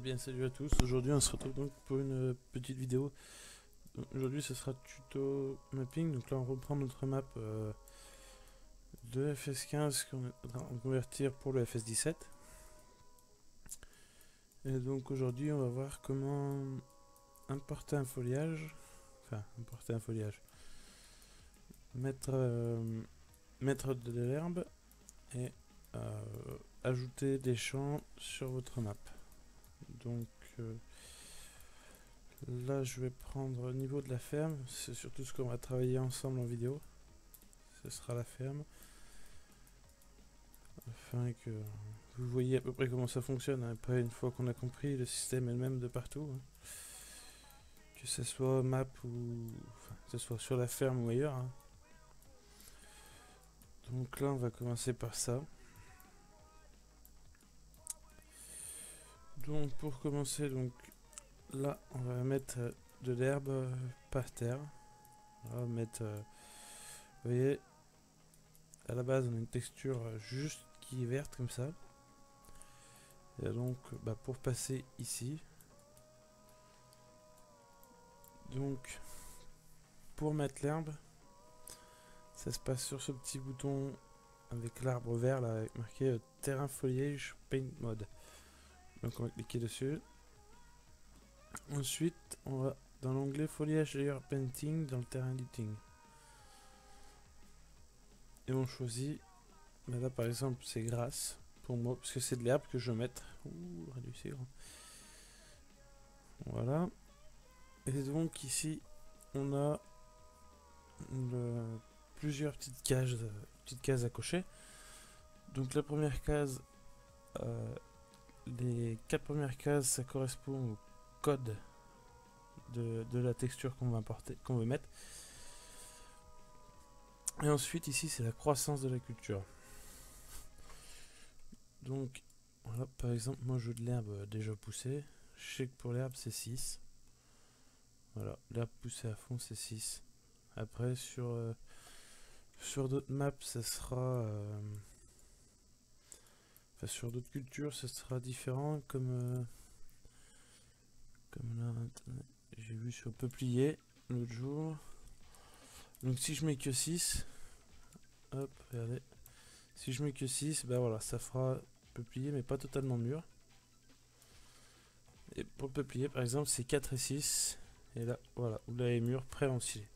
bien salut à tous, aujourd'hui on se retrouve donc pour une petite vidéo. Aujourd'hui ce sera tuto mapping, donc là on reprend notre map de FS15 qu'on est en train de convertir pour le FS17. Et donc aujourd'hui on va voir comment importer un foliage, mettre, mettre de l'herbe et ajouter des champs sur votre map. Donc là je vais prendre au niveau de la ferme, c'est surtout ce qu'on va travailler ensemble en vidéo. Ce sera la ferme. Afin que vous voyez à peu près comment ça fonctionne. Après, une fois qu'on a compris, le système est le même de partout. Que ce soit map ou que ce soit sur la ferme ou ailleurs. Donc là, on va commencer par ça. Donc pour commencer, donc là, on va mettre de l'herbe par terre. On va mettre, vous voyez, à la base, on a une texture juste qui est verte comme ça. Et donc, pour passer ici, donc pour mettre l'herbe, ça se passe sur ce petit bouton avec l'arbre vert là, avec marqué terrain foliage paint mode. Donc on va cliquer dessus. Ensuite, on va dans l'onglet foliage layer painting dans le terrain editing. Et on choisit, là par exemple c'est grasse pour moi, parce que c'est de l'herbe que je vais mettre. Ouh, réduit c'est grand. Voilà. Et donc ici, on a plusieurs petites cases à cocher. Donc la première case, les 4 premières cases, ça correspond au code de la texture qu'on va importer, qu'on veut mettre. Et ensuite ici c'est la croissance de la culture. Donc voilà, par exemple moi je veux de l'herbe déjà poussée. Je sais que pour l'herbe c'est 6. Voilà, l'herbe poussée à fond c'est 6. Après sur d'autres maps ça sera sur d'autres cultures ça sera différent, comme là j'ai vu sur peuplier l'autre jour. Donc si je mets que 6, hop, regardez, si je mets que 6, voilà, ça fera peuplier mais pas totalement mûr. Et pour le peuplier par exemple c'est 4 et 6. Et là voilà, vous l'avez mûr, prêt à ensiler.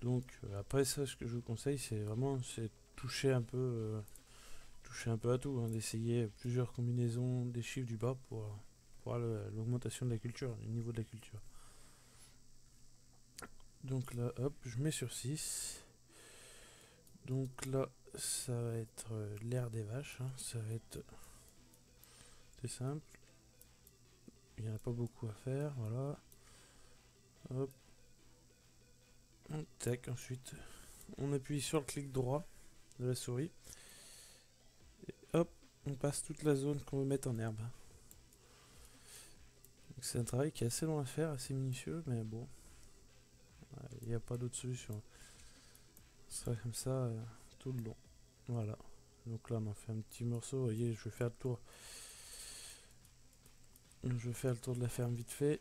Donc après ça, ce que je vous conseille c'est vraiment toucher un peu à tout, d'essayer plusieurs combinaisons des chiffres du bas pour voir l'augmentation de la culture, le niveau de la culture. Donc là hop, je mets sur 6. Donc là ça va être l'air des vaches, ça va être, c'est simple, il n'y en a pas beaucoup à faire, voilà. Hop, tac, ensuite on appuie sur le clic droit de la souris et hop, on passe toute la zone qu'on veut mettre en herbe. C'est un travail qui est assez long à faire, assez minutieux, mais bon, il n'y a pas d'autre solution. Ce sera comme ça tout le long. Voilà. Donc là on en fait un petit morceau, vous voyez, je vais faire le tour. Je vais faire le tour de la ferme vite fait.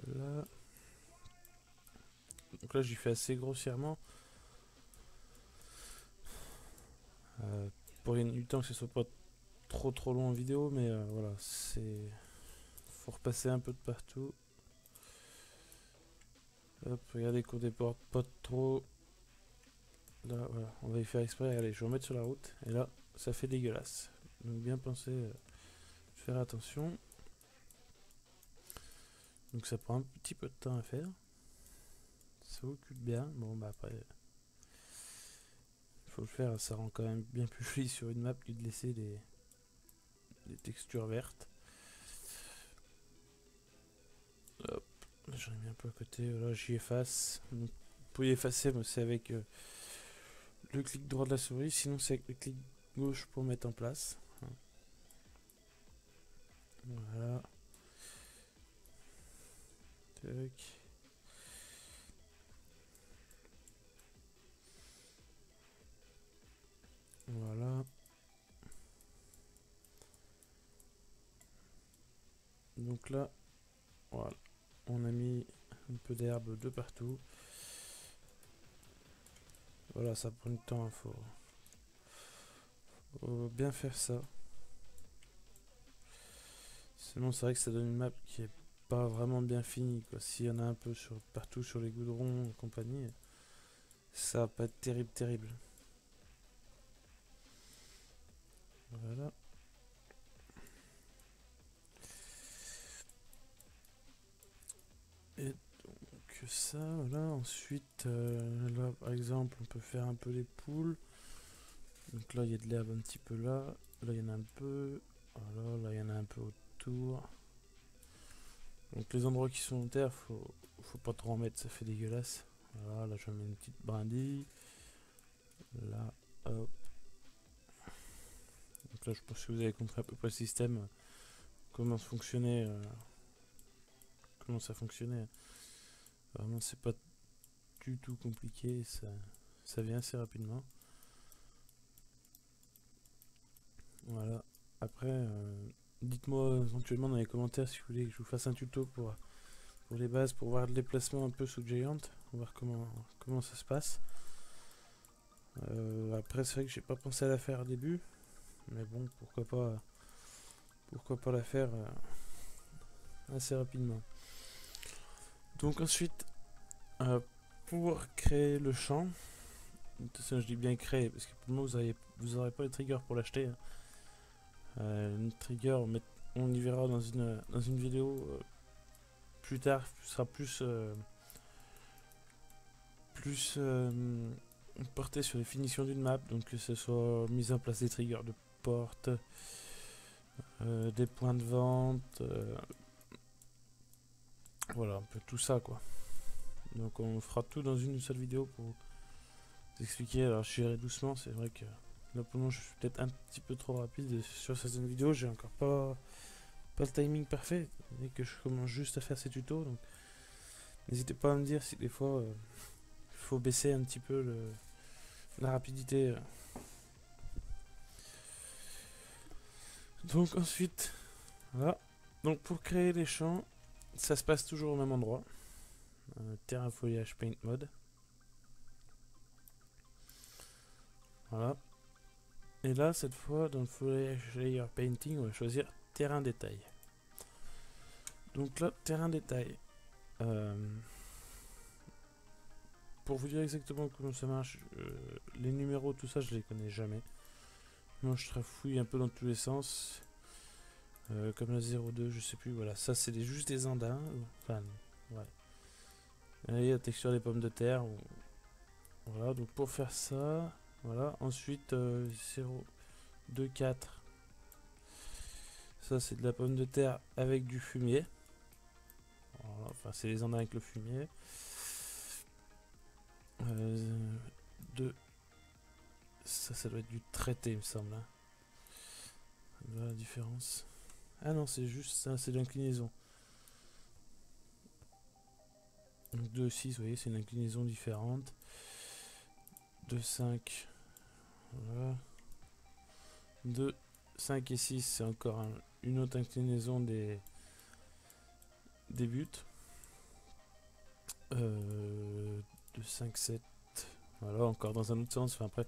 Là. Donc là j'y fais assez grossièrement. Pour gagner du temps que ce soit pas trop long en vidéo, mais voilà, faut repasser un peu de partout. Hop, regardez qu'on déporte pas trop. Là voilà, on va y faire exprès. Allez, je vais remettre sur la route. Et là, ça fait dégueulasse. Donc bien penser, faire attention. Donc ça prend un petit peu de temps à faire. Ça occupe bien. Bon après, il faut le faire. Ça rend quand même bien plus joli sur une map que de laisser des textures vertes. Hop, j'en ai mis un peu à côté. Là, j'y efface. Donc, vous pouvez effacer, mais c'est avec le clic droit de la souris. Sinon, c'est avec le clic gauche pour mettre en place. Voilà. Tac. Voilà. Donc là, voilà, on a mis un peu d'herbe de partout. Voilà, ça prend du temps, il faut bien faire ça. Sinon, c'est vrai que ça donne une map qui est pas vraiment bien finie, quoi. S'il y en a un peu partout sur les goudrons et compagnie, ça va pas être terrible, terrible. Voilà. Et donc ça, voilà. Ensuite, là, par exemple, on peut faire un peu les poules. Donc là, il y a de l'herbe un petit peu là. Là, il y en a un peu. Voilà, là, il y en a un peu autour. Donc les endroits qui sont en terre, faut pas trop en mettre, ça fait dégueulasse. Voilà, là, je mets une petite brindille. Là, hop. Donc là, je pense que vous avez compris à peu près le système, comment ça fonctionnait. Comment ça fonctionnait. Vraiment, c'est pas du tout compliqué, ça vient assez rapidement. Voilà. Après, dites-moi éventuellement dans les commentaires si vous voulez que je vous fasse un tuto pour les bases, pour voir le déplacement un peu sous Giant, pour voir comment ça se passe. Après, c'est vrai que j'ai pas pensé à la faire au début, mais bon, pourquoi pas la faire assez rapidement. Donc ensuite, pour créer le champ, de toute façon je dis bien créer, parce que pour le moment vous aurez pas les triggers pour l'acheter. Hein. Une trigger, on y verra dans une vidéo plus tard, ce sera plus porté sur les finitions d'une map, donc que ce soit mise en place des triggers de porte, des points de vente, voilà, un peu tout ça quoi. Donc on fera tout dans une seule vidéo pour vous expliquer. Alors je suis doucement, c'est vrai que là pour le moment je suis peut-être un petit peu trop rapide sur certaines vidéos, j'ai encore pas le timing parfait, et que je commence juste à faire ces tutos, donc n'hésitez pas à me dire si des fois il faut baisser un petit peu la rapidité. Donc ensuite, voilà. Donc pour créer les champs, ça se passe toujours au même endroit. Terrain foliage paint mode. Voilà. Et là, cette fois, dans le foliage layer painting, on va choisir terrain détail. Donc là, terrain détail. Pour vous dire exactement comment ça marche, les numéros, tout ça, je les connais jamais. Moi, je trafouille un peu dans tous les sens. Comme la 02, je sais plus, voilà. Ça, c'est juste des andins. Enfin, ouais. Et la texture des pommes de terre. Voilà, donc pour faire ça, voilà. Ensuite, 0, 2, 4. Ça, c'est de la pomme de terre avec du fumier. Voilà, enfin, c'est les andins avec le fumier. 2. Ça doit être du traité, il me semble. Hein. Voilà la différence. Ah non, c'est juste ça, c'est l'inclinaison. Donc 2, 6, vous voyez, c'est une inclinaison différente. 2, 5. Voilà. 2, 5 et 6, c'est encore une autre inclinaison des buts. 2, 5, 7. Voilà, encore dans un autre sens. Enfin, après,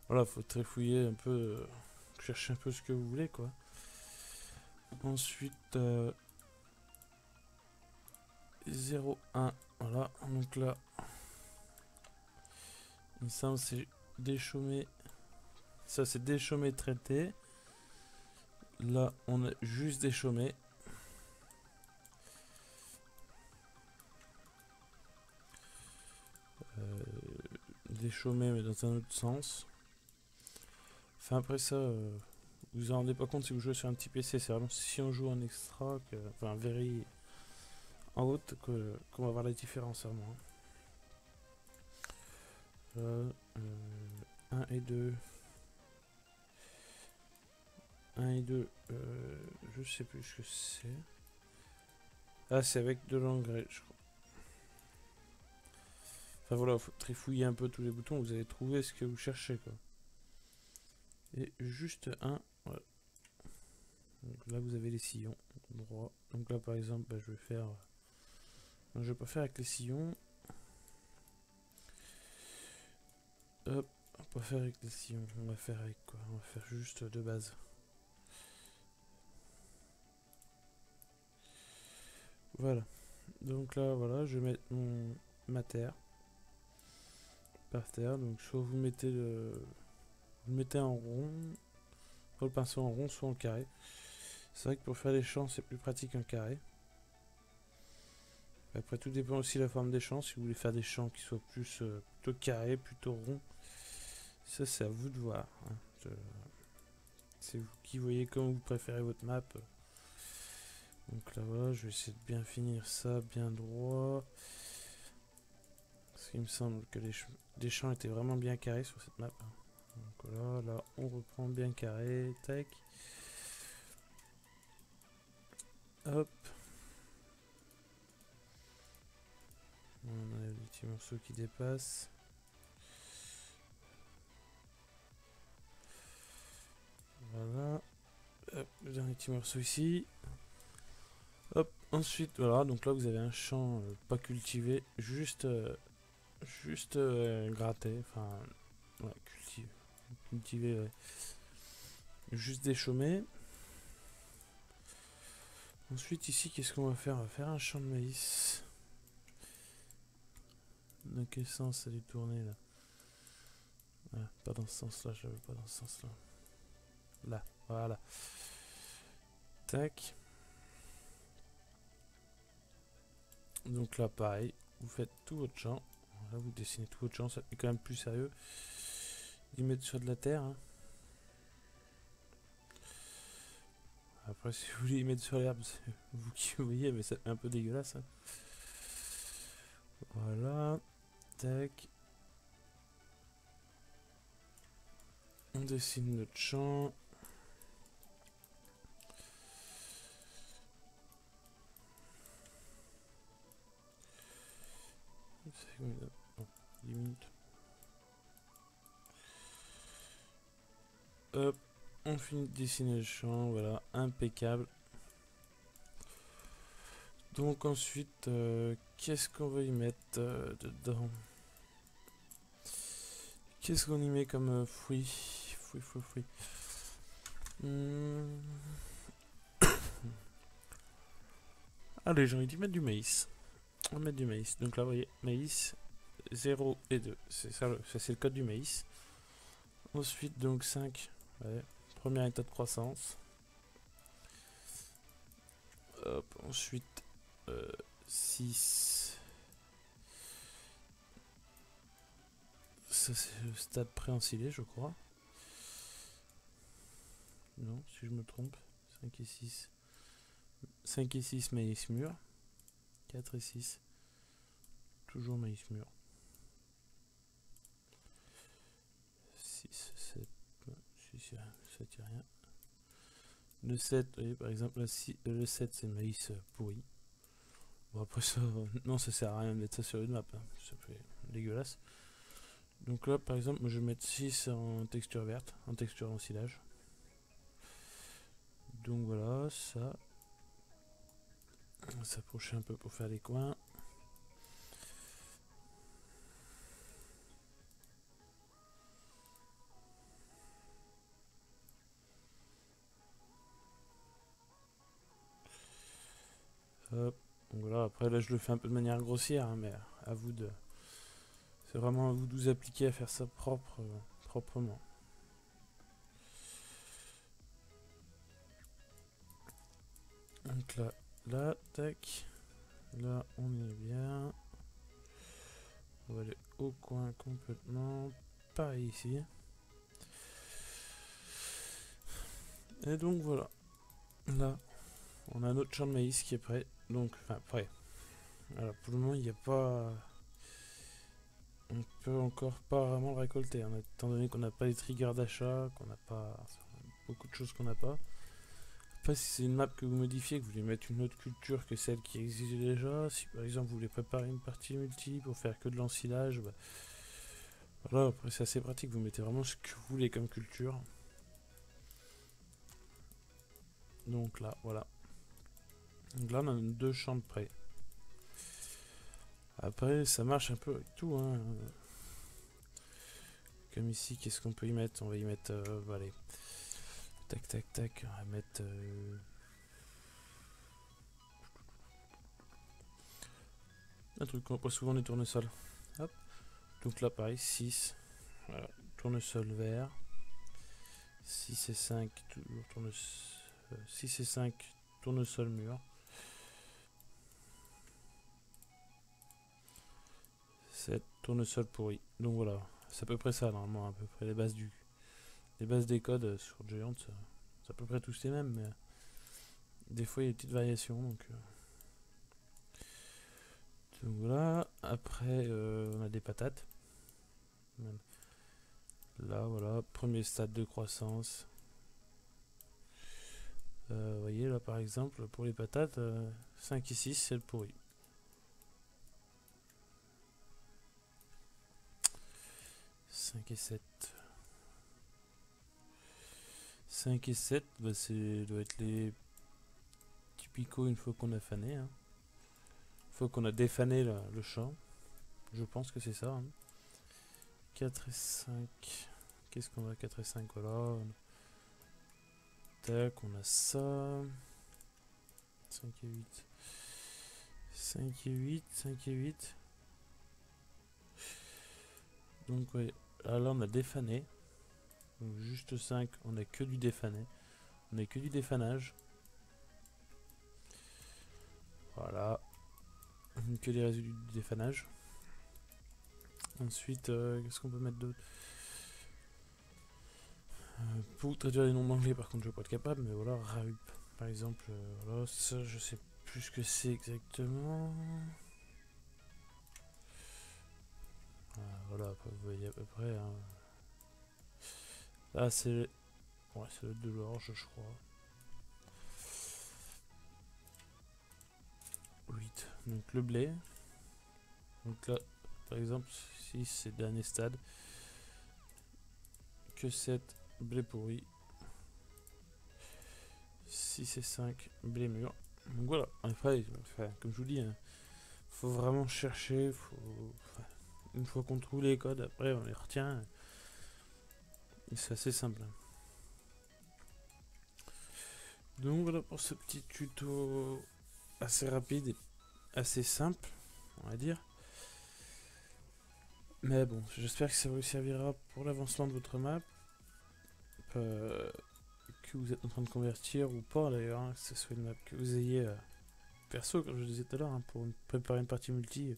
voilà, faut trifouiller un peu, chercher un peu ce que vous voulez, quoi. Ensuite, 0, 1. Voilà, donc là, il me semble c'est déchaumé. Ça, c'est déchaumé traité. Là, on a juste déchaumé. Déchaumé, mais dans un autre sens. Enfin, après ça, vous en rendez pas compte si vous jouez sur un petit PC. C'est vraiment si on joue en extra, enfin, very en haute, qu'on va voir la différence vraiment. 1 et 2. 1 et 2, je sais plus ce que c'est. Ah, c'est avec de l'engrais, je crois. Enfin voilà, il faut trifouiller un peu tous les boutons, vous allez trouver ce que vous cherchez, quoi. Et juste un, voilà. Donc là, vous avez les sillons droit. Donc là par exemple bah, je vais faire... Non, je vais pas faire avec les sillons. Hop, on va pas faire avec les sillons, on va faire avec quoi? On va faire juste de base. Voilà. Donc là voilà, je vais mettre ma terre par terre. Donc soit vous mettez vous le mettez en rond, soit le pinceau en rond, soit en carré. C'est vrai que pour faire les champs c'est plus pratique en carré. Après tout dépend aussi de la forme des champs. Si vous voulez faire des champs qui soient plus plutôt carrés, plutôt ronds, ça c'est à vous de voir. Hein. C'est vous qui voyez comment vous préférez votre map. Donc là voilà, je vais essayer de bien finir ça, bien droit. Parce qu'il me semble que les champs étaient vraiment bien carrés sur cette map. Donc voilà, là on reprend bien carré, tac. Hop. On a des petits morceaux qui dépassent. Voilà. Hop, le dernier petit morceau ici. Hop, ensuite, voilà, donc là vous avez un champ pas cultivé, juste gratté, enfin, ouais, cultivé, ouais. Juste déchaumé. Ensuite ici, qu'est-ce qu'on va faire? On va faire un champ de maïs. Dans quel sens elle est tournée là? Ah, pas dans ce sens-là, je veux pas dans ce sens-là. Là, voilà. Tac. Donc là, pareil, vous faites tout votre champ. Là, vous dessinez tout votre champ, ça fait quand même plus sérieux d'y mettre sur de la terre. Hein. Après, si vous voulez y mettre sur l'herbe, c'est vous qui voyez, mais c'est un peu dégueulasse. Hein. Voilà. Tac. On dessine notre champ. C'est combien de... oh, 10 minutes. Hop. On finit de dessiner le champ. Voilà. Impeccable. Donc ensuite, qu'est-ce qu'on va y mettre dedans? Qu'est-ce qu'on y met comme fruits? Fruits. Allez, j'ai envie d'y mettre du maïs. On va mettre du maïs. Donc là, vous voyez, maïs 0 et 2. C'est ça, ça c'est le code du maïs. Ensuite, donc 5. Ouais, premier état de croissance. Hop, ensuite 6. Ça c'est le stade pré-ensilé, je crois. Non, si je me trompe. 5 et 6. 5 et 6, maïs mûr. 4 et 6. Toujours maïs mûr. 6, 7. 6, 7, il n'y a rien. Le 7, vous voyez, par exemple, le 7 c'est maïs pourri. Bon, après ça, non, ça sert à rien de mettre ça sur une map. Hein. Ça fait dégueulasse. Donc là, par exemple, je vais mettre 6 en texture verte, en texture ensilage. Donc voilà, ça. On va s'approcher un peu pour faire les coins. Hop. Donc voilà, après là je le fais un peu de manière grossière, hein, mais à vous de... C'est vraiment à vous de vous appliquer à faire ça proprement. Donc là, tac. Là, on est bien. On va aller au coin complètement. Pareil ici. Et donc voilà. Là, on a notre champ de maïs qui est prêt. Donc, enfin, prêt. Alors, pour le moment, il n'y a pas... On peut encore pas vraiment le récolter, hein, étant donné qu'on n'a pas les triggers d'achat, qu'on n'a pas... Beaucoup de choses qu'on n'a pas. Après, si c'est une map que vous modifiez, que vous voulez mettre une autre culture que celle qui existe déjà, si par exemple vous voulez préparer une partie multi pour faire que de l'ensilage, bah, voilà, après c'est assez pratique, vous mettez vraiment ce que vous voulez comme culture. Donc là, voilà. Donc là, on a 2 champs de près. Après, ça marche un peu avec tout, hein. Comme ici, qu'est-ce qu'on peut y mettre? On va y mettre... allez. Tac, tac, tac. On va mettre... un truc qu'on voit pas souvent, les tournesols. Hop. Donc là, pareil, 6. Voilà. Tournesol vert. 6 et 5. Toujours 6 et 5. Tournesol mûr. 7. Tournesol pourri. Donc voilà. C'est à peu près ça, normalement. À peu près les bases des codes sur Giant. C'est à peu près tous les mêmes, mais des fois il y a des petites variations. Donc voilà. Après, on a des patates. Là, voilà. Premier stade de croissance. Vous voyez, là par exemple, pour les patates, 5 et 6, c'est le pourri. 5 et 7. 5 et 7, bah, doit être les petits picots une fois qu'on a fané. Hein. Une fois qu'on a défané le champ. Je pense que c'est ça. Hein. 4 et 5. Qu'est-ce qu'on a 4 et 5? Voilà. Tac, on a ça. 5 et 8. 5 et 8. 5 et 8. Donc, ouais. Là, on a défané. Donc, juste 5. On a que du défané. On a que du défanage. Voilà. Que les résidus du défanage. Ensuite, qu'est-ce qu'on peut mettre d'autre? Pour traduire les noms d'anglais, par contre, je vais pas être capable, mais voilà, RAUP, par exemple, voilà, ça, je sais plus ce que c'est exactement. Voilà, vous voyez à peu près. Hein. Là, c'est de l'orge, je crois. 8. Donc le blé. Donc là, par exemple, si c'est le dernier stade, que 7 blé pourri. 6 et 5 blé mûr. Donc voilà, après, comme je vous dis, hein, faut vraiment chercher, une fois qu'on trouve les codes, après on les retient. C'est assez simple. Donc voilà pour ce petit tuto assez rapide et assez simple, on va dire. Mais bon, j'espère que ça vous servira pour l'avancement de votre map. Que vous êtes en train de convertir ou pas d'ailleurs, hein, que ce soit une map que vous ayez perso, comme je disais tout à l'heure, hein, pour préparer une partie multi.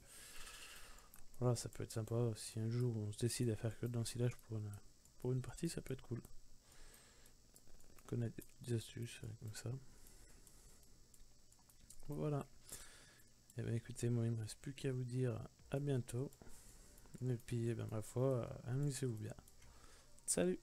Voilà, ça peut être sympa. Si un jour on se décide à faire que de l'ensilage pour une partie, ça peut être cool. Connaître des astuces comme ça. Voilà. Et bien écoutez, moi il me reste plus qu'à vous dire à bientôt. Et puis, ma foi, amusez-vous bien. Salut!